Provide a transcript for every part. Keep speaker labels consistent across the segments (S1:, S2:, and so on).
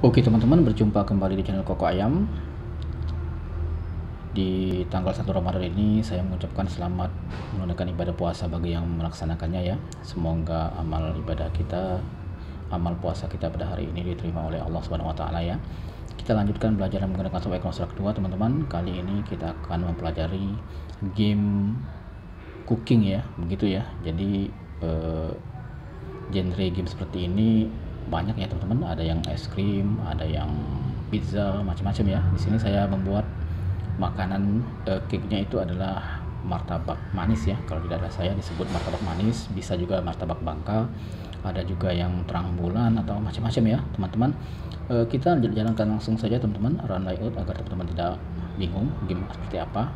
S1: Oke teman-teman, berjumpa kembali di channel Koko Ayam. Di tanggal 1 Ramadan ini saya mengucapkan selamat menunaikan ibadah puasa bagi yang melaksanakannya ya. Semoga amal ibadah kita, amal puasa kita pada hari ini diterima oleh Allah Subhanahu wa taala ya. Kita lanjutkan belajar menggunakan software Construct 2 teman-teman. Kali ini kita akan mempelajari game cooking ya, begitu ya. Jadi genre game seperti ini banyak ya teman-teman, ada yang es krim, ada yang pizza, macam-macam ya. Di sini saya membuat makanan cake-nya itu adalah martabak manis ya. Kalau di daerah saya disebut martabak manis, bisa juga martabak bangka, ada juga yang terang bulan atau macam-macam ya teman-teman. Kita jalankan langsung saja teman-teman, run layout agar teman-teman tidak bingung game seperti apa.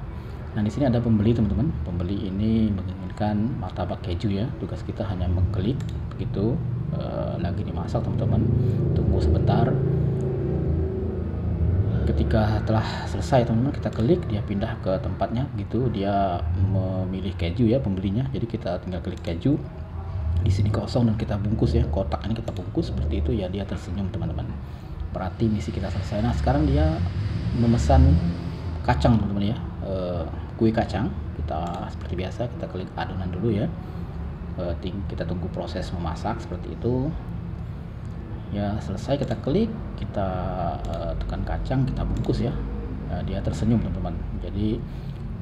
S1: Nah di sini ada pembeli teman-teman. Pembeli ini menginginkan martabak keju ya. Tugas kita hanya mengklik begitu. Lagi dimasak teman-teman. Tunggu sebentar. Ketika telah selesai teman-teman, kita klik, dia pindah ke tempatnya gitu. Dia memilih keju ya pembelinya. Jadi kita tinggal klik keju. Di sini kosong dan kita bungkus ya. Kotak ini kita bungkus seperti itu ya. Dia tersenyum teman-teman. Berarti misi kita selesai. Nah sekarang dia memesan kacang teman-teman ya. Kue kacang. Kita seperti biasa kita klik adonan dulu ya. Kita tunggu proses memasak seperti itu ya. Selesai kita klik, kita tekan kacang, kita bungkus ya. Dia tersenyum teman-teman. Jadi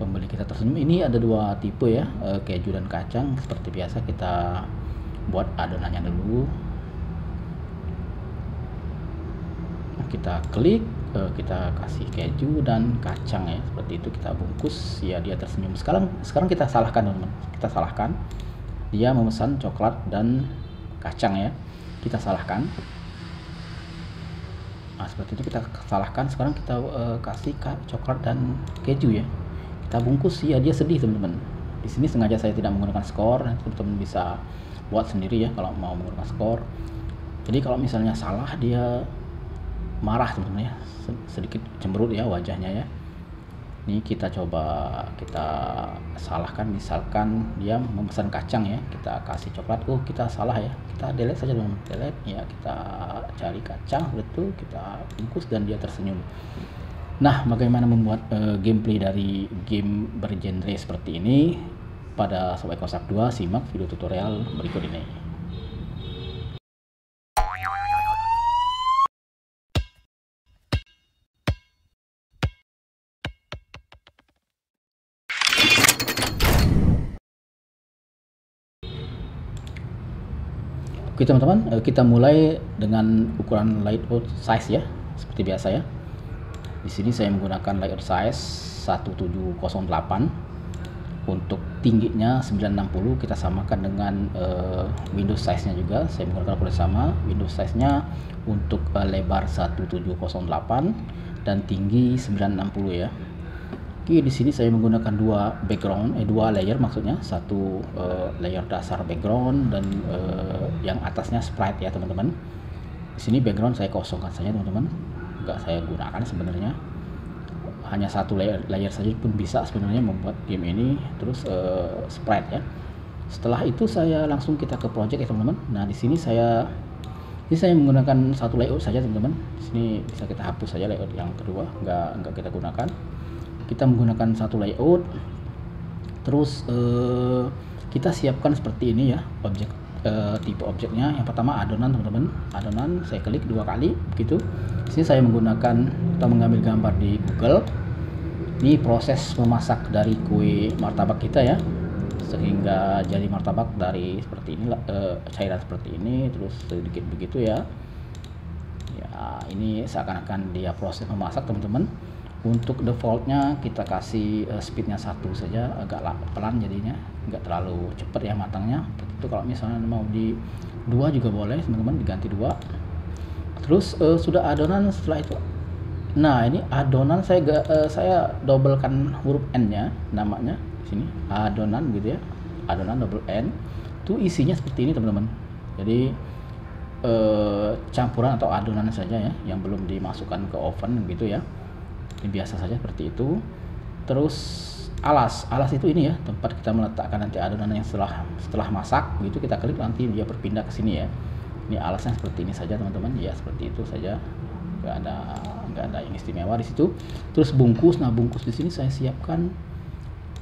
S1: pembeli kita tersenyum. Ini ada dua tipe ya, keju dan kacang. Seperti biasa kita buat adonannya dulu. Kita klik, kita kasih keju dan kacang ya, seperti itu kita bungkus ya. Dia tersenyum. Sekarang kita salahkan teman-teman. Kita salahkan. Dia memesan coklat dan kacang ya. Kita salahkan. Nah seperti itu kita salahkan. Sekarang kita kasih coklat dan keju ya. Kita bungkus ya. Dia sedih teman-teman. Di sini sengaja saya tidak menggunakan skor. Teman-teman bisa buat sendiri ya kalau mau menggunakan skor. Jadi kalau misalnya salah, dia marah teman-teman ya. Sedikit cemberut ya wajahnya ya. Ini kita coba kita salahkan. Misalkan dia memesan kacang ya, kita kasih coklat. Oh kita salah ya, kita delete saja teman-teman. Delete ya, kita cari kacang, betul, kita bungkus dan dia tersenyum. Nah bagaimana membuat gameplay dari game bergenre seperti ini pada software Construct 2? Simak video tutorial berikut ini. Oke teman-teman, kita mulai dengan ukuran layout size ya, seperti biasa ya. Di sini saya menggunakan layout size 1708. Untuk tingginya 960, kita samakan dengan Windows size-nya juga. Saya menggunakan kode sama. Windows size-nya untuk lebar 1708 dan tinggi 960 ya. Oke, di sini saya menggunakan dua layer maksudnya, satu layer dasar background dan yang atasnya sprite ya teman-teman. Di sini background saya kosongkan saja teman-teman, nggak saya gunakan sebenarnya. Hanya satu layer saja pun bisa sebenarnya membuat game ini. Terus sprite ya. Setelah itu saya langsung kita ke project ya teman-teman. Nah di sini saya menggunakan satu layout saja teman-teman. Di sini bisa kita hapus saja layout yang kedua, nggak kita gunakan. Kita menggunakan satu layout. Terus kita siapkan seperti ini ya objek, tipe objeknya. Yang pertama adonan teman-teman. Adonan saya klik 2 kali begitu. Di sini saya menggunakan atau mengambil gambar di Google. Ini proses memasak dari kue martabak kita ya, sehingga jadi martabak dari seperti ini, cairan seperti ini, terus sedikit begitu ya. Ya ini seakan-akan dia proses memasak teman-teman. Untuk defaultnya kita kasih speednya 1 saja, agak pelan jadinya, nggak terlalu cepat ya matangnya. Itu kalau misalnya mau di 2 juga boleh teman-teman, diganti 2. Terus sudah adonan. Setelah itu, nah ini adonan saya doublekan huruf N nya, namanya di sini adonan gitu ya, adonan double N. Itu isinya seperti ini teman-teman. Jadi campuran atau adonan saja ya, yang belum dimasukkan ke oven gitu ya. Ini biasa saja seperti itu. Terus alas itu ini ya, tempat kita meletakkan nanti adonan yang setelah masak gitu. Kita klik nanti dia berpindah ke sini ya. Ini alasnya seperti ini saja teman-teman ya, seperti itu saja. nggak ada yang istimewa di situ. Terus bungkus, nah bungkus di sini saya siapkan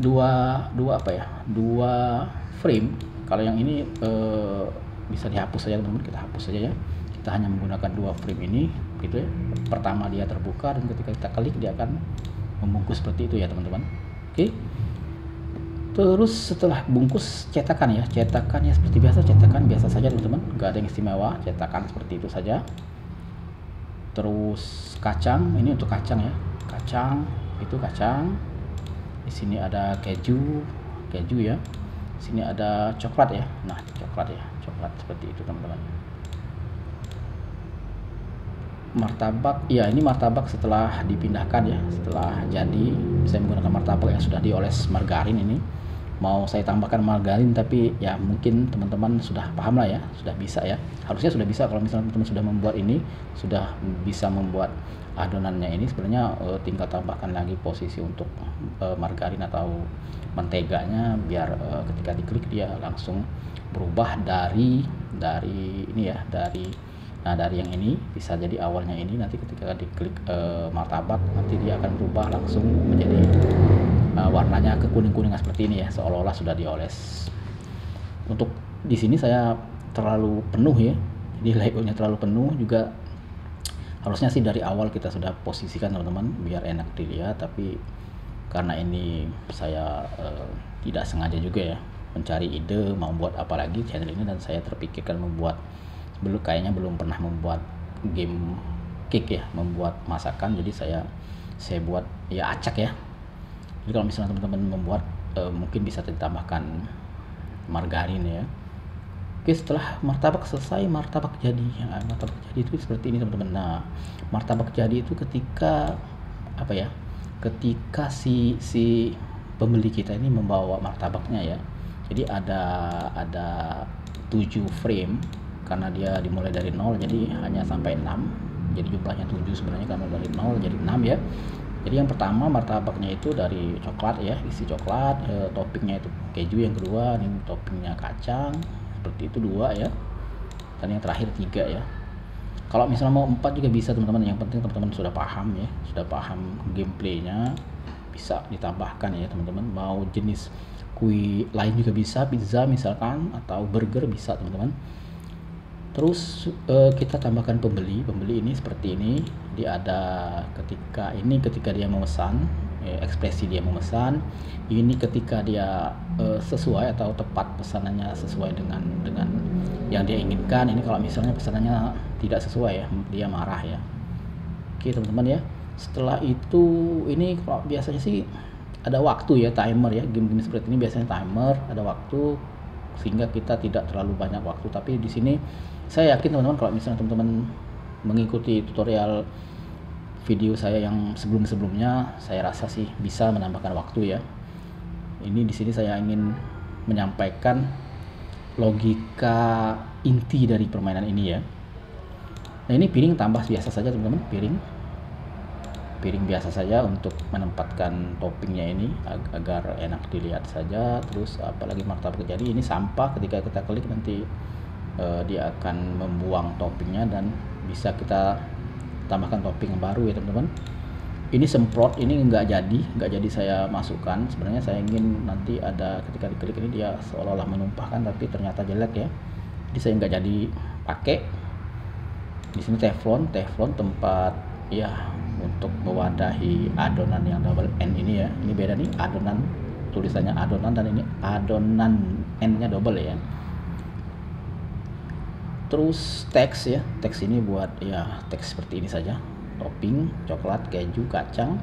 S1: dua frame. Kalau yang ini bisa dihapus saja teman-teman, kita hapus saja ya. Kita hanya menggunakan 2 frame ini gitu ya. Pertama dia terbuka, dan ketika kita klik dia akan membungkus seperti itu ya teman-teman. Oke. Terus setelah bungkus cetakan ya seperti biasa, cetakan biasa saja teman-teman, nggak ada yang istimewa, cetakan seperti itu saja. Terus kacang, ini untuk kacang ya, itu kacang. Di sini ada keju ya. Di sini ada coklat ya. Nah, coklat seperti itu teman-teman. Martabak, ya ini martabak setelah dipindahkan ya, setelah jadi. Saya menggunakan martabak yang sudah dioles margarin ini. Mau saya tambahkan margarin, tapi ya mungkin teman-teman sudah paham lah ya, sudah bisa ya, harusnya sudah bisa. Kalau misalnya teman-teman sudah membuat ini, sudah bisa membuat adonannya ini, sebenarnya tinggal tambahkan lagi posisi untuk margarin atau menteganya, biar ketika diklik dia langsung berubah dari ini ya, dari yang ini. Bisa jadi awalnya ini, nanti ketika diklik martabak, nanti dia akan berubah langsung menjadi warnanya ke kuning-kuningan seperti ini ya, seolah-olah sudah dioles. Untuk di sini saya terlalu penuh ya, jadi layoutnya terlalu penuh juga. Harusnya sih dari awal kita sudah posisikan teman-teman, biar enak dilihat. Tapi karena ini saya tidak sengaja juga ya, mencari ide mau buat apa lagi channel ini, dan saya terpikirkan membuat, kayaknya belum pernah membuat game cake ya, membuat masakan. Jadi saya buat ya acak ya. Jadi kalau misalnya teman-teman membuat mungkin bisa ditambahkan margarin ya. Oke, setelah martabak selesai, martabak jadi. Ya, martabak jadi itu seperti ini teman-teman. Nah, martabak jadi itu ketika apa ya? Ketika si pembeli kita ini membawa martabaknya ya. Jadi ada 7 frame, karena dia dimulai dari 0 jadi hanya sampai 6. Jadi jumlahnya 7 sebenarnya, karena dari 0 jadi 6 ya. Jadi yang pertama martabaknya itu dari coklat ya, isi coklat, toppingnya itu keju. Yang kedua ini toppingnya kacang, seperti itu 2 ya. Dan yang terakhir 3 ya. Kalau misalnya mau 4 juga bisa teman-teman, yang penting teman-teman sudah paham ya, sudah paham gameplaynya, bisa ditambahkan ya teman-teman. Mau jenis kue lain juga bisa, pizza misalkan, atau burger bisa teman-teman. Terus kita tambahkan pembeli ini seperti ini. Dia ada ketika dia memesan, ekspresi dia memesan. Ini ketika dia sesuai atau tepat pesanannya sesuai dengan yang dia inginkan. Ini kalau misalnya pesanannya tidak sesuai ya, dia marah ya. Oke teman-teman ya. Setelah itu ini kalau biasanya sih ada waktu ya, timer ya. Game-game seperti ini biasanya timer, ada waktu, sehingga kita tidak terlalu banyak waktu. Tapi di sini saya yakin teman-teman, kalau misalnya teman-teman mengikuti tutorial video saya yang sebelum-sebelumnya, saya rasa sih bisa menambahkan waktu ya. Ini di sini saya ingin menyampaikan logika inti dari permainan ini ya. Nah, ini piring tambah biasa saja teman-teman, piring biasa saja untuk menempatkan toppingnya ini agar enak dilihat saja. Terus apalagi martabak jadi ini sampah, ketika kita klik nanti dia akan membuang toppingnya, dan bisa kita tambahkan topping yang baru ya teman-teman. Ini semprot, ini nggak jadi saya masukkan. Sebenarnya saya ingin nanti ada ketika diklik ini dia seolah-olah menumpahkan, tapi ternyata jelek ya, jadi saya nggak jadi pakai. Di sini teflon tempat ya untuk mewadahi adonan yang double N ini ya. Ini beda nih, adonan tulisannya adonan, dan ini adonan N-nya double ya. Terus teks ya, teks ini buat ya teks seperti ini saja. Topping coklat, keju, kacang.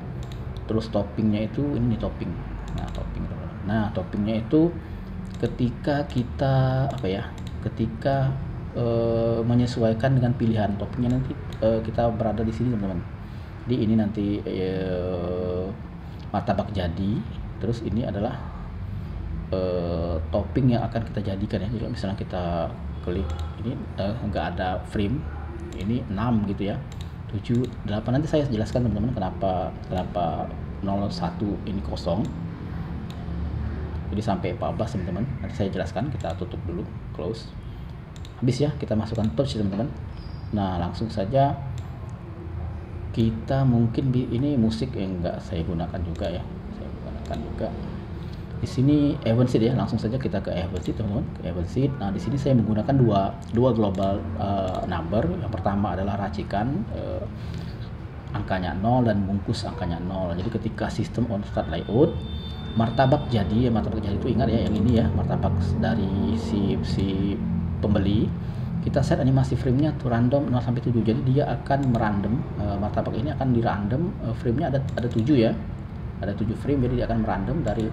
S1: Terus toppingnya itu ini topping. Nah, toppingnya itu ketika kita ketika menyesuaikan dengan pilihan toppingnya, nanti kita berada di sini teman-teman. Jadi ini nanti martabak jadi. Terus ini adalah topping yang akan kita jadikan ya. Jadi misalnya kita klik ini enggak ada frame, ini 6 gitu ya, 7, 8. Nanti saya jelaskan teman-teman kenapa 01 ini kosong. Jadi sampai 14 teman-teman, nanti saya jelaskan. Kita tutup dulu, close. Habis ya, kita masukkan touch teman-teman. Nah, langsung saja kita mungkin ini musik yang enggak saya gunakan juga ya, saya gunakan juga. Di sini event sheet ya, langsung saja kita ke event sheet teman-teman, ke event sheet. Nah di sini saya menggunakan dua global number. Yang pertama adalah racikan, angkanya 0 dan bungkus angkanya 0. Jadi ketika sistem on start layout, martabak jadi itu ingat ya, yang ini ya, martabak dari si pembeli, kita set animasi framenya to random 0 sampai 7. Jadi dia akan merandom, martabak ini akan di random, framenya ada 7 ya, ada 7 frame. Jadi dia akan merandom dari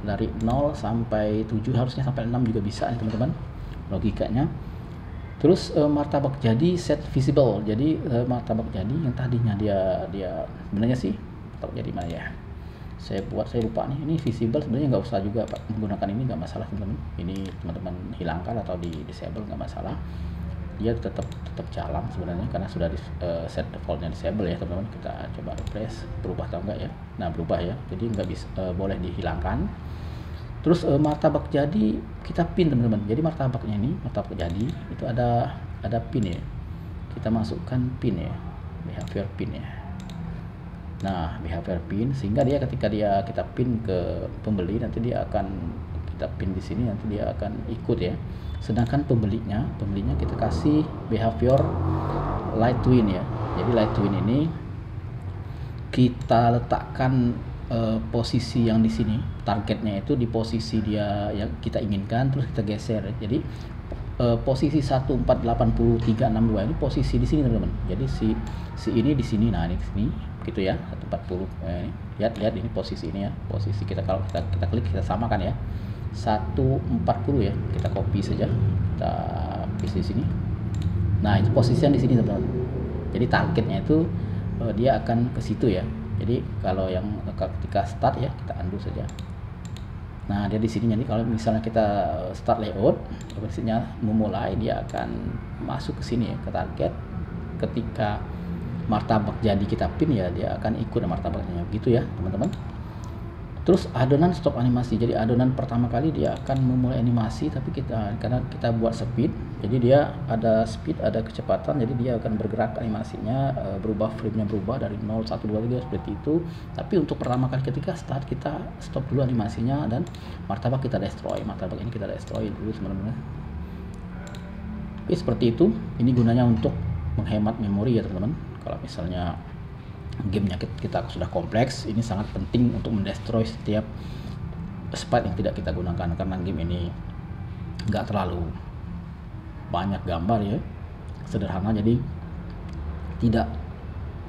S1: 0 sampai 7, harusnya sampai 6 juga bisa nih teman-teman logikanya. Terus martabak jadi set visible. Jadi martabak jadi yang tadinya dia sebenarnya sih martabak jadi mana ya, saya lupa nih, ini visible sebenarnya nggak usah juga menggunakan ini, nggak masalah teman-teman. Ini teman-teman hilangkan atau di disable nggak masalah, dia tetap jalan sebenarnya karena sudah di set defaultnya disable ya teman-teman. Kita coba refresh, berubah atau enggak ya. Nah berubah ya, jadi nggak bisa, boleh dihilangkan. Terus martabak jadi kita pin teman-teman. Jadi martabaknya ini, martabak jadi itu ada pin ya, kita masukkan pin ya, behavior pin ya. Nah behavior pin, sehingga dia ketika kita pin ke pembeli, nanti dia akan kita pin di sini, nanti dia akan ikut ya. Sedangkan pembelinya kita kasih behavior light twin ya. Jadi light twin ini kita letakkan posisi yang di sini, targetnya itu di posisi dia yang kita inginkan, terus kita geser. Jadi posisi 1480362 ini posisi di sini teman-teman. Jadi si ini di sini, nah ini di sini gitu ya, 140. Ini lihat ini posisi ini ya, posisi kita kalau kita klik, kita samakan ya, 140 ya, kita copy saja, kita paste di sini. Nah itu posisi yang di sini teman-teman. Jadi targetnya itu dia akan ke situ ya. Jadi kalau yang ketika start ya, kita undo saja. Nah dia di sini. Jadi kalau misalnya kita start layout, posisinya memulai, dia akan masuk ke sini ya, ke target. Ketika martabak jadi kita pin ya, dia akan ikut martabaknya gitu ya teman-teman. Terus adonan stop animasi. Jadi adonan pertama kali dia akan memulai animasi, tapi karena kita buat speed, jadi dia ada speed, ada kecepatan, jadi dia akan bergerak animasinya, berubah framenya, berubah dari 0, 1, 2, 3 seperti itu. Tapi untuk pertama kali ketika start, kita stop dulu animasinya dan martabak kita destroy. Martabak ini kita destroy dulu teman-teman. Oke, seperti itu. Ini gunanya untuk menghemat memori ya teman-teman. Kalau misalnya gamenya kita sudah kompleks, ini sangat penting untuk mendestroy setiap sprite yang tidak kita gunakan, karena game ini nggak terlalu banyak gambar ya, sederhana, jadi tidak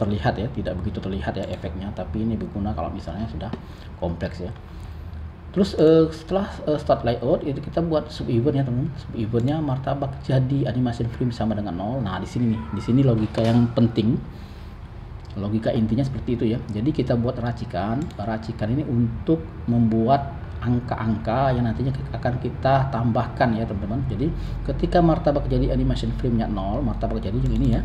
S1: terlihat ya, tidak begitu terlihat ya efeknya. Tapi ini berguna kalau misalnya sudah kompleks ya. Terus setelah start layout itu kita buat sub event ya teman. Sub eventnya martabak jadi animation frame sama dengan 0. Nah di sini nih, di sini logika yang penting. Logika intinya seperti itu ya. Jadi kita buat racikan ini untuk membuat angka-angka yang nantinya akan kita tambahkan ya teman-teman. Jadi ketika martabak jadi animation frame-nya 0, martabak jadi yang ini ya.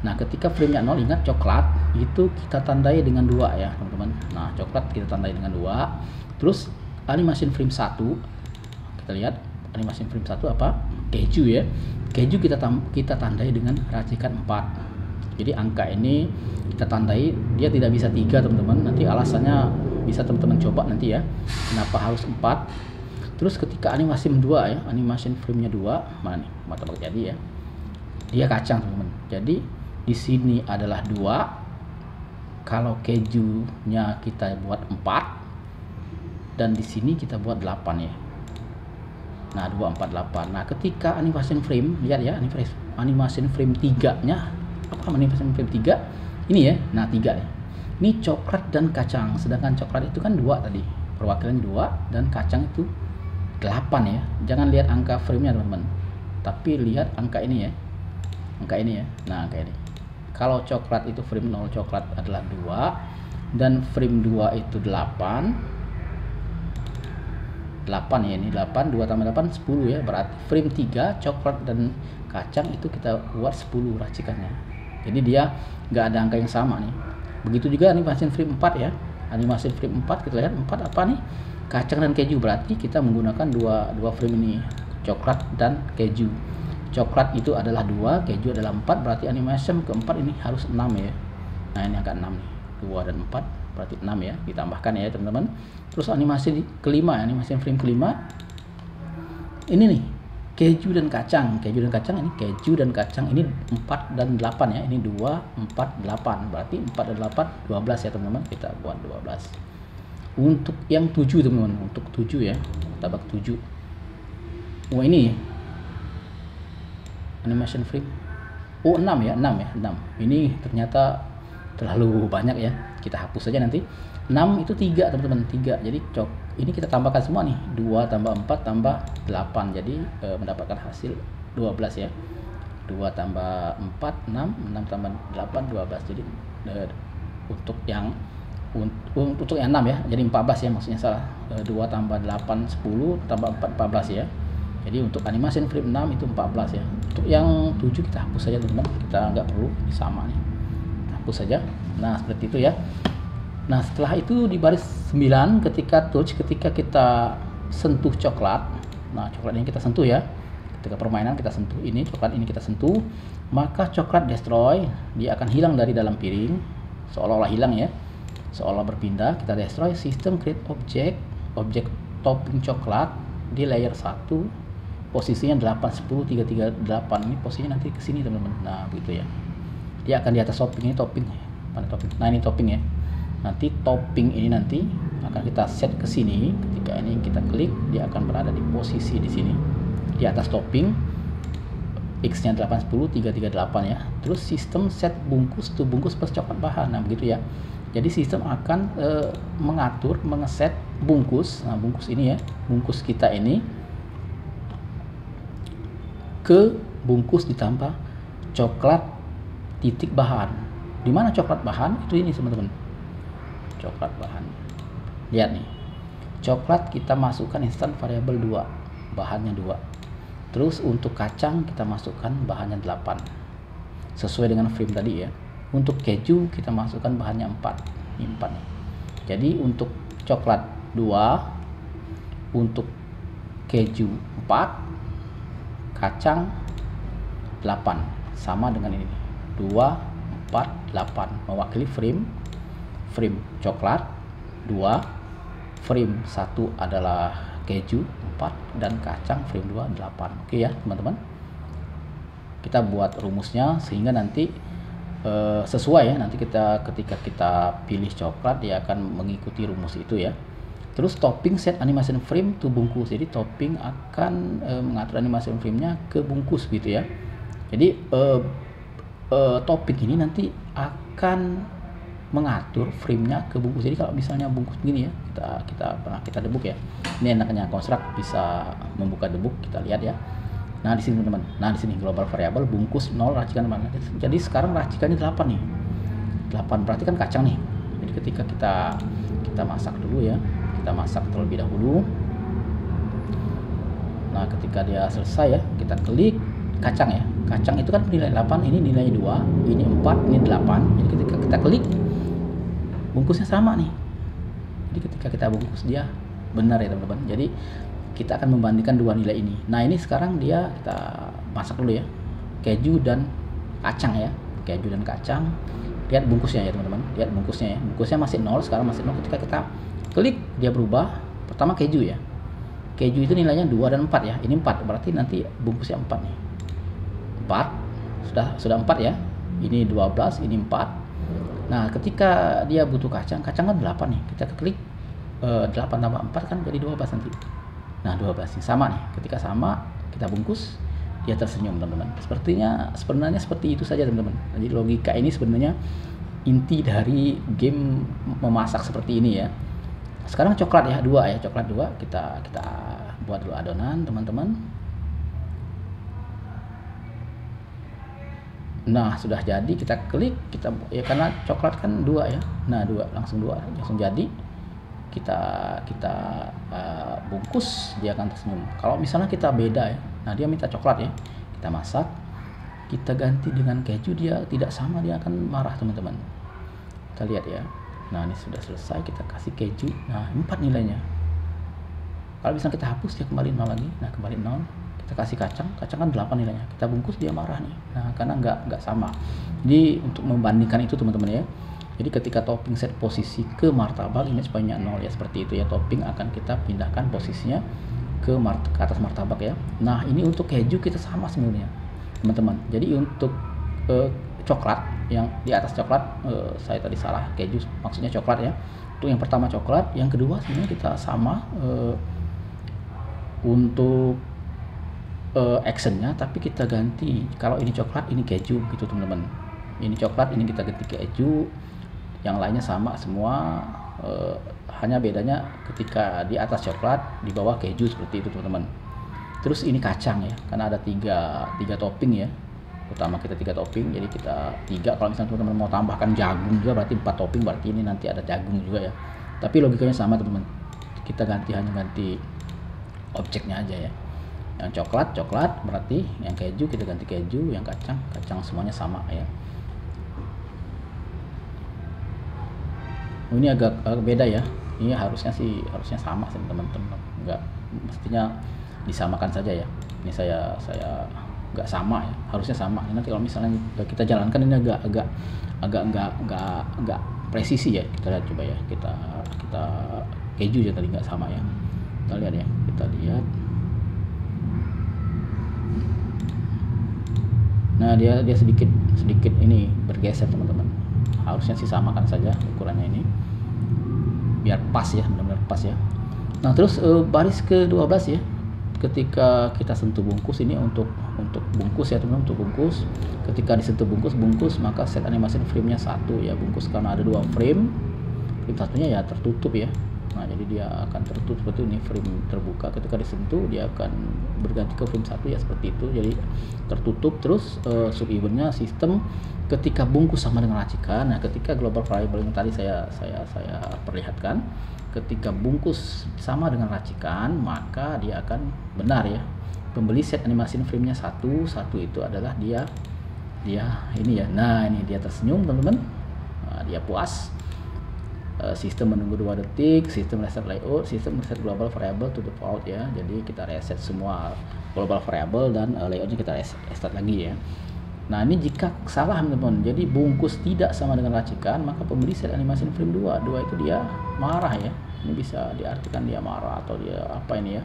S1: Nah ketika frame-nya 0, ingat coklat itu kita tandai dengan 2 ya teman-teman. Nah coklat kita tandai dengan 2. Terus animation frame 1, kita lihat animation frame 1 apa? Keju ya. Keju kita tandai dengan racikan 4. Jadi angka ini kita tandai, dia tidak bisa 3 teman-teman. Nanti alasannya bisa teman-teman coba nanti ya, kenapa harus 4. Terus ketika animasi 2 ya, animation frame-nya 2, mana nih martabak jadi ya, dia kacang teman-teman. Jadi di sini adalah 2, kalau kejunya kita buat 4, dan di sini kita buat 8 ya. Nah 2, 4, 8. Nah ketika animation frame, lihat ya, animation frame 3 nya apa, animation frame 3 ini ya. Nah 3 nih, ini coklat dan kacang, sedangkan coklat itu kan 2 tadi, perwakilannya 2, dan kacang itu 8 ya. Jangan lihat angka frame-nya teman-teman, tapi lihat angka ini ya, angka ini ya. Nah angka ini, kalau coklat itu frame 0, coklat adalah 2, dan frame 2 itu 8 ya, ini 8, 2 tambah 8 10 ya. Berarti frame 3 coklat dan kacang itu kita buat 10 racikannya. Jadi dia nggak ada angka yang sama nih. Begitu juga animation frame 4 ya. Animation frame 4 kita lihat 4 apa nih? Kacang dan keju. Berarti kita menggunakan dua frame ini, coklat dan keju. Coklat itu adalah 2, keju adalah 4, berarti animation keempat ini harus 6 ya. Nah ini angka 6 nih, 2 dan 4 berarti 6 ya, ditambahkan ya teman-teman. Terus animasi kelima, animasi frame kelima ini nih, keju dan kacang. Keju dan kacang, ini keju dan kacang ini 4 dan 8 ya. Ini 2, 4, 8. Berarti 4 dan 8 12 ya teman-teman. Kita buat 12. Untuk yang 7 teman-teman, untuk 7 ya. Kita bak 7. Oh ini animation frame. Oh 6 ya, 6 ya, 6. Ini ternyata terlalu banyak ya. Kita hapus saja nanti. 6 itu 3 teman-teman, 3. Jadi ini kita tambahkan semua nih, 2 tambah 4 tambah 8. Jadi mendapatkan hasil 12 ya. 2 tambah 4 6, 6 tambah 8 12. Jadi untuk yang 6 ya. Jadi 14 ya, maksudnya salah. 2 tambah 8 10 tambah 4 14 ya. Jadi untuk animation frame 6 itu 14 ya. Untuk yang 7 kita hapus saja teman-teman. Kita nggak perlu, ini sama nih. Kita hapus saja. Nah, seperti itu ya. Nah, setelah itu di baris 9 ketika kita sentuh coklat. Nah, coklat ini kita sentuh ya. Ketika permainan kita sentuh ini, coklat ini kita sentuh, maka coklat destroy, dia akan hilang dari dalam piring, seolah-olah hilang ya. Seolah berpindah, kita destroy sistem create objek topping coklat di layer 1. Posisinya 8 10 3 3 8. Ini posisinya nanti ke sini teman-teman. Nah, begitu ya. Dia akan di atas topping, ini topping. Mana topping? Nah, ini topping ya. Nanti topping ini nanti akan kita set ke sini. Ketika ini kita klik, dia akan berada di posisi di sini. Di atas topping. X-nya 8 10 3 3 8 ya. Terus sistem set bungkus tuh bungkus plus coklat bahan. Nah, begitu ya. Jadi sistem akan mengatur, mengeset bungkus. Nah, bungkus ini ya. Bungkus kita ini ke bungkus ditambah coklat titik bahan. Di mana coklat bahan? Itu ini teman-teman. Coklat bahan. Lihat nih. Coklat kita masukkan instan variabel 2. Bahannya 2. Terus untuk kacang kita masukkan bahannya 8. Sesuai dengan frame tadi ya. Untuk keju kita masukkan bahannya 4. Ini 4 nih. Jadi untuk coklat 2, untuk keju 4, kacang 8, sama dengan ini 2 4 8, mewakili frame coklat 2, frame 1 adalah keju 4, dan kacang frame 2 8. Oke ya teman-teman, kita buat rumusnya sehingga nanti sesuai ya. Nanti ketika kita pilih coklat, dia akan mengikuti rumus itu ya. Terus topping set animation frame to bungkus. Jadi topping akan mengatur animation frame-nya ke bungkus gitu ya. Jadi topping ini nanti akan mengatur frame-nya ke bungkus. Jadi kalau misalnya bungkus begini ya, kita debug ya. Ini enaknya construct bisa membuka debug, kita lihat ya. Nah, di sini teman-teman. Nah, di sini global variable bungkus 0, racikan mana. Jadi sekarang racikannya 8 nih. 8 berarti kan kacang nih. Jadi ketika kita masak dulu ya. Kita masak terlebih dahulu. Nah, ketika dia selesai ya, kita klik kacang ya. Kacang itu kan nilai 8, ini nilai 2, ini 4, ini 8. Jadi ketika kita klik, bungkusnya sama nih. Jadi ketika kita bungkus, dia benar ya teman-teman. Jadi kita akan membandingkan dua nilai ini. Nah, ini sekarang kita masak dulu ya. Keju dan kacang ya. Keju dan kacang. Lihat bungkusnya ya teman-teman. Lihat bungkusnya ya. Bungkusnya masih 0, sekarang masih 0. Ketika kita klik, dia berubah. Pertama keju ya. Keju itu nilainya 2 dan 4 ya. Ini 4, berarti nanti bungkusnya 4 nih. 4, sudah 4 ya. Ini 12, ini 4. Nah, ketika dia butuh kacang kan 8 nih. Kita klik 8 tambah 4 kan jadi 12 nanti. Nah, 12 ini sama nih. Ketika sama, kita bungkus, dia tersenyum teman-teman. Sebenarnya seperti itu saja teman-teman. Jadi logika ini sebenarnya inti dari game memasak seperti ini ya. Sekarang coklat ya, 2 ya, coklat 2. Kita buat dulu adonan teman-teman. Nah, sudah jadi, kita klik, ya karena coklat kan 2 ya. Nah, 2 langsung jadi. Kita bungkus, dia akan tersenyum. Kalau misalnya kita beda ya, nah dia minta coklat ya, kita masak, kita ganti dengan keju, dia tidak sama, dia akan marah teman-teman. Kita lihat ya. Nah, ini sudah selesai, kita kasih keju. Nah, 4 nilainya. Kalau misalnya kita hapus, dia kembali 0 lagi. Nah, kembali 0. Kita kita kasih kacang kan 8 nilainya, kita bungkus dia marah nih. Nah, karena nggak sama. Jadi untuk membandingkan itu teman-teman ya, jadi ketika topping set posisi ke martabak, image point-nya 0 ya, seperti itu ya. Topping akan kita pindahkan posisinya ke atas martabak ya. Nah, ini untuk keju kita sama sebenarnya teman-teman. Jadi untuk coklat yang di atas coklat, saya tadi salah, keju maksudnya coklat ya. Untuk yang pertama coklat, yang kedua sebenarnya kita sama untuk actionnya, tapi kita ganti. Kalau ini coklat, ini keju gitu teman-teman. Ini coklat, ini kita ganti keju. Yang lainnya sama semua, hanya bedanya ketika di atas coklat, di bawah keju, seperti itu teman-teman. Terus ini kacang ya, karena ada tiga topping ya. Utama kita 3 topping, jadi kita 3. Kalau misalnya teman-teman mau tambahkan jagung juga berarti 4 topping, berarti ini nanti ada jagung juga ya. Tapi logikanya sama teman-teman, kita hanya ganti objeknya aja ya. Yang coklat berarti, yang keju kita ganti keju, yang kacang semuanya sama ya. Ini agak beda ya. Ini harusnya sama sih teman-teman, nggak mestinya disamakan saja ya. Ini saya nggak sama ya, harusnya sama. Nanti kalau misalnya kita jalankan ini agak nggak presisi ya. Kita lihat coba ya, kita keju ya tadi nggak sama ya. Kita lihat ya, nah dia sedikit ini bergeser teman-teman. Harusnya sih samakan saja ukurannya ini biar pas ya, benar-benar pas ya. Nah terus baris ke-12 ya, ketika kita sentuh bungkus ini untuk bungkus ya teman-teman, untuk bungkus. Ketika disentuh bungkus maka set animation frame-nya 1 ya, bungkus karena ada 2 frame satunya ya tertutup ya. Nah jadi dia akan tertutup seperti ini, frame terbuka. Ketika disentuh dia akan berganti ke frame 1 ya, seperti itu. Jadi tertutup. Terus sub event-nya sistem ketika bungkus sama dengan racikan. Nah ketika global variable yang tadi saya perlihatkan, ketika bungkus sama dengan racikan maka dia akan benar ya. Pembeli set animation frame-nya 1 itu adalah dia ini ya. Nah ini dia tersenyum teman-teman. Nah, dia puas. Sistem menunggu 2 detik, sistem reset layout, sistem reset global variable to default ya. Jadi kita reset semua global variable dan layoutnya kita reset lagi ya. Nah ini jika salah teman-teman, jadi bungkus tidak sama dengan racikan, maka pembeli set animation frame 2 itu dia marah ya. Ini bisa diartikan dia marah atau dia apa ini ya,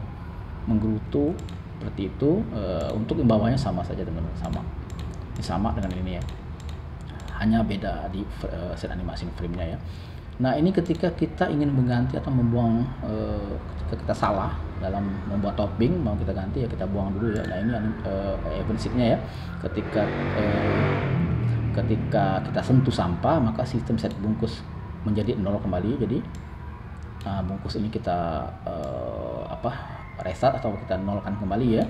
S1: menggerutu seperti itu. Untuk bawahnya sama saja teman-teman, sama dengan ini ya, hanya beda di set animation frame-nya ya. Nah ini ketika kita ingin mengganti atau membuang, ketika kita salah dalam membuat topping mau kita ganti ya, kita buang dulu ya. Nah ini event sheet-nya ya, ketika kita sentuh sampah maka sistem set bungkus menjadi 0 kembali. Jadi bungkus ini kita restart atau kita nolkan kembali ya.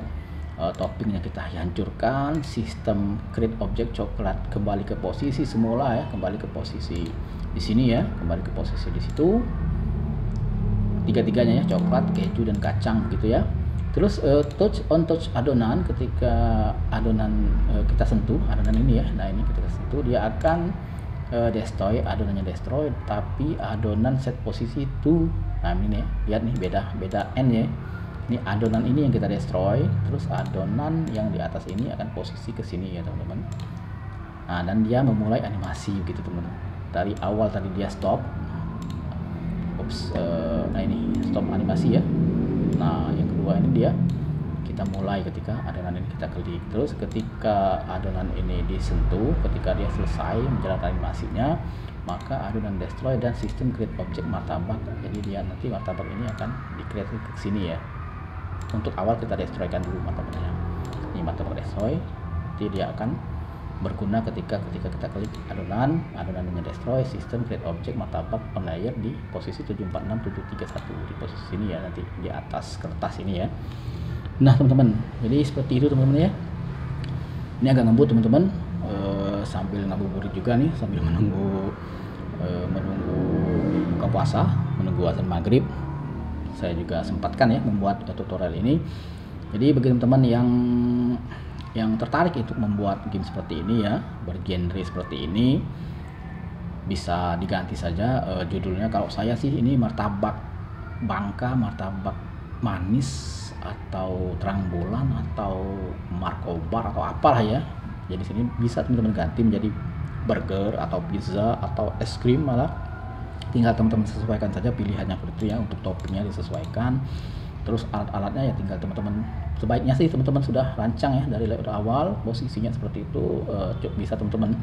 S1: Toppingnya kita hancurkan, sistem create object coklat kembali ke posisi semula ya, kembali ke posisi di sini ya, kembali ke posisi di situ. Tiga-tiganya ya, coklat, keju dan kacang gitu ya. Terus touch adonan, ketika adonan kita sentuh adonan ini ya. Nah ini ketika sentuh dia akan destroy, adonannya destroy, tapi adonan set posisi to. Nah ini ya, lihat nih beda n ya. Ini adonan ini yang kita destroy, terus adonan yang di atas ini akan posisi ke sini ya teman-teman. Nah dan dia memulai animasi gitu teman-teman. Dari awal tadi dia stop. Nah ini stop animasi ya. Nah yang kedua ini dia kita mulai ketika adonan ini kita klik. Terus ketika adonan ini disentuh, ketika dia selesai menjalankan animasinya, maka adonan destroy dan sistem create object martabak. Jadi dia nanti martabak ini akan di create ke sini ya. Untuk awal kita destroykan dulu martabaknya. Ini martabak destroy, jadi dia akan berguna ketika kita klik adonannya destroy, sistem create object martabak on layer di posisi 746731 di posisi sini ya, nanti di atas kertas ini ya. Nah teman-teman, jadi seperti itu teman-teman ya. Ini agak ngebut teman-teman, sambil ngabuburit juga nih, sambil menunggu buka puasa, menunggu azan maghrib. Saya juga sempatkan ya membuat tutorial ini. Jadi bagi teman-teman yang tertarik untuk membuat game seperti ini ya, bergenre seperti ini, bisa diganti saja judulnya. Kalau saya sih ini martabak bangka, martabak manis atau terang bulan atau markobar atau apalah ya. Jadi sini bisa teman-teman ganti menjadi burger atau pizza atau es krim, malah tinggal teman-teman sesuaikan saja pilihannya seperti itu ya. Untuk toppingnya disesuaikan, terus alat-alatnya ya tinggal teman-teman, sebaiknya sih teman-teman sudah rancang ya dari layout awal posisinya seperti itu. Bisa teman-teman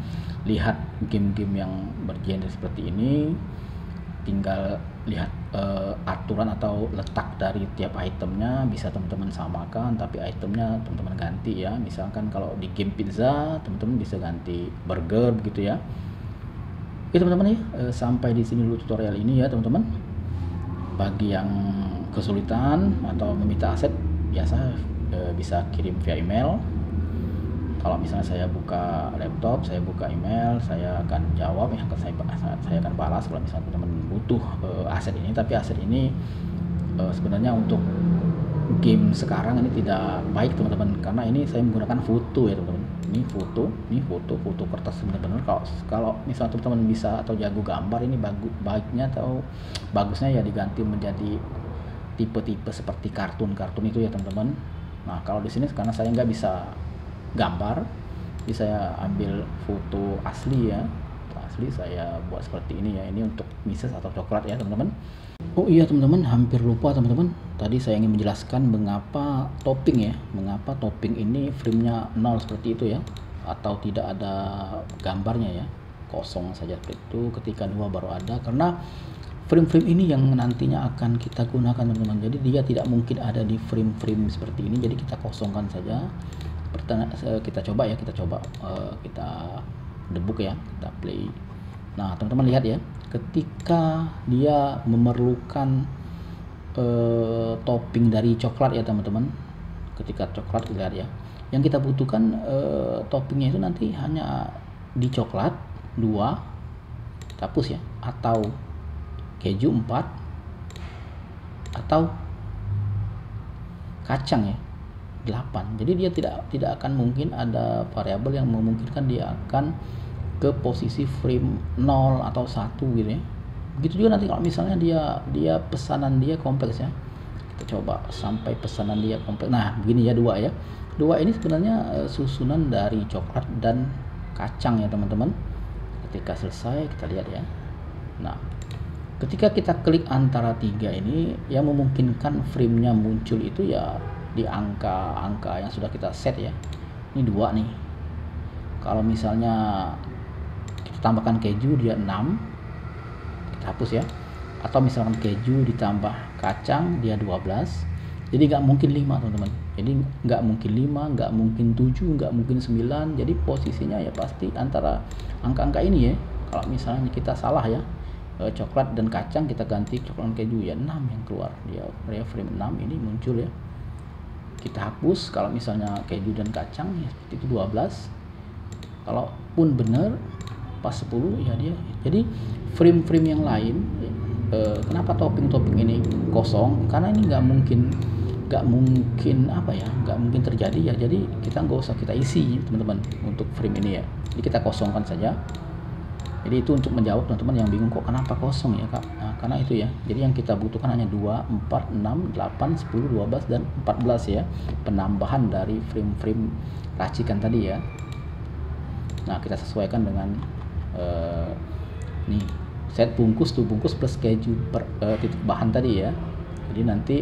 S1: lihat game-game yang bergenre seperti ini, tinggal lihat aturan atau letak dari tiap itemnya bisa teman-teman samakan, tapi itemnya teman-teman ganti ya. Misalkan kalau di game pizza teman-teman bisa ganti burger begitu ya. Oke teman-teman ya, sampai di sini dulu tutorial ini ya teman-teman. Bagi yang kesulitan atau meminta aset biasa bisa kirim via email. Kalau misalnya saya buka laptop, saya buka email, saya akan jawab ya, saya akan balas kalau misalnya teman-teman butuh aset ini. Tapi aset ini sebenarnya untuk game sekarang ini tidak baik teman-teman, karena ini saya menggunakan foto ya teman-teman. Ini foto kertas benar-benar. Kalau misalnya teman-teman bisa atau jago gambar, ini baiknya atau bagusnya ya diganti menjadi tipe-tipe seperti kartun-kartun itu ya teman-teman. Nah kalau di sini karena saya nggak bisa gambar, jadi saya ambil foto asli ya, asli saya buat seperti ini ya. Ini untuk mises atau coklat ya teman-teman. Oh iya teman-teman, hampir lupa teman-teman, tadi saya ingin menjelaskan mengapa topping ini frame-nya 0 seperti itu ya, atau tidak ada gambarnya ya, kosong saja seperti itu. Ketika 2 baru ada, karena frame-frame ini yang nantinya akan kita gunakan teman-teman, jadi dia tidak mungkin ada di frame-frame seperti ini. Jadi kita kosongkan saja. Kita coba kita debug ya, kita play. Nah teman-teman lihat ya, ketika dia memerlukan topping dari coklat ya teman-teman, ketika coklat lihat ya, yang kita butuhkan toppingnya itu nanti hanya di coklat 2, hapus ya, atau keju 4, atau kacang ya 8. Jadi dia tidak akan mungkin ada variabel yang memungkinkan dia akan ke posisi frame 0 atau 1 gitu ya. Begitu juga nanti kalau misalnya dia pesanan dia kompleks ya. Kita coba sampai pesanan dia kompleks. Nah, begini ya 2 ya. 2 ini sebenarnya susunan dari coklat dan kacang ya teman-teman. Ketika selesai kita lihat ya. Nah, ketika kita klik antara 3 ini, yang memungkinkan frame-nya muncul itu ya di angka-angka yang sudah kita set ya. Ini 2 nih. Kalau misalnya kita tambahkan keju dia 6, kita hapus ya. Atau misalkan keju ditambah kacang dia 12. Jadi nggak mungkin 5 teman-teman. Jadi nggak mungkin 5, nggak mungkin 7, nggak mungkin 9. Jadi posisinya ya pasti antara angka-angka ini ya. Kalau misalnya kita salah ya, coklat dan kacang kita ganti coklat dan keju ya 6 yang keluar. Dia frame 6 ini muncul ya. Kita hapus kalau misalnya keju dan kacang ya seperti itu 12. Kalaupun benar pas 10 ya dia. Jadi frame-frame yang lain kenapa topping ini kosong? Karena ini nggak mungkin nggak mungkin terjadi ya. Jadi kita nggak usah kita isi teman-teman untuk frame ini ya. Jadi kita kosongkan saja. Jadi itu untuk menjawab teman-teman yang bingung kok kenapa kosong ya kak. Nah, karena itu ya. Jadi yang kita butuhkan hanya 2, 4, 6, 8, 10, 12 dan 14 ya. Penambahan dari frame-frame racikan tadi ya. Nah kita sesuaikan dengan nih set bungkus plus keju per titik bahan tadi ya. Jadi nanti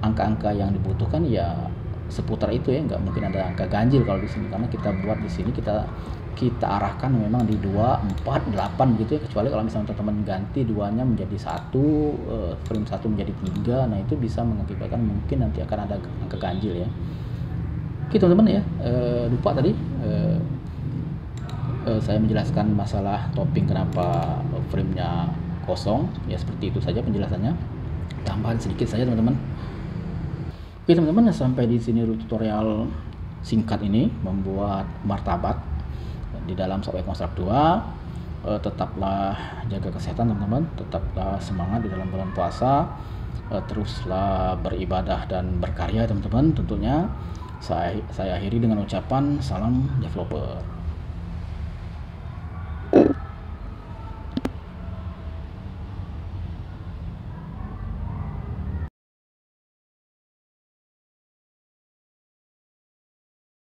S1: angka-angka yang dibutuhkan ya seputar itu ya, nggak mungkin ada angka ganjil kalau di sini, karena kita buat di sini kita arahkan memang di 2, 4, 8 gitu ya. Kecuali kalau misalnya teman-teman ganti 2-nya menjadi 1, frame 1 menjadi 3, nah itu bisa mengakibatkan mungkin nanti akan ada angka ganjil ya. Oke teman-teman ya, lupa tadi saya menjelaskan masalah topping kenapa frame-nya kosong ya. Seperti itu saja penjelasannya, tambahan sedikit saja teman-teman. Oke teman-teman, sampai di sini tutorial singkat ini membuat martabak di dalam Shopee Construct 2. Tetaplah jaga kesehatan teman-teman, tetaplah semangat di dalam bulan puasa, teruslah beribadah dan berkarya teman-teman. Tentunya saya akhiri dengan ucapan salam developer.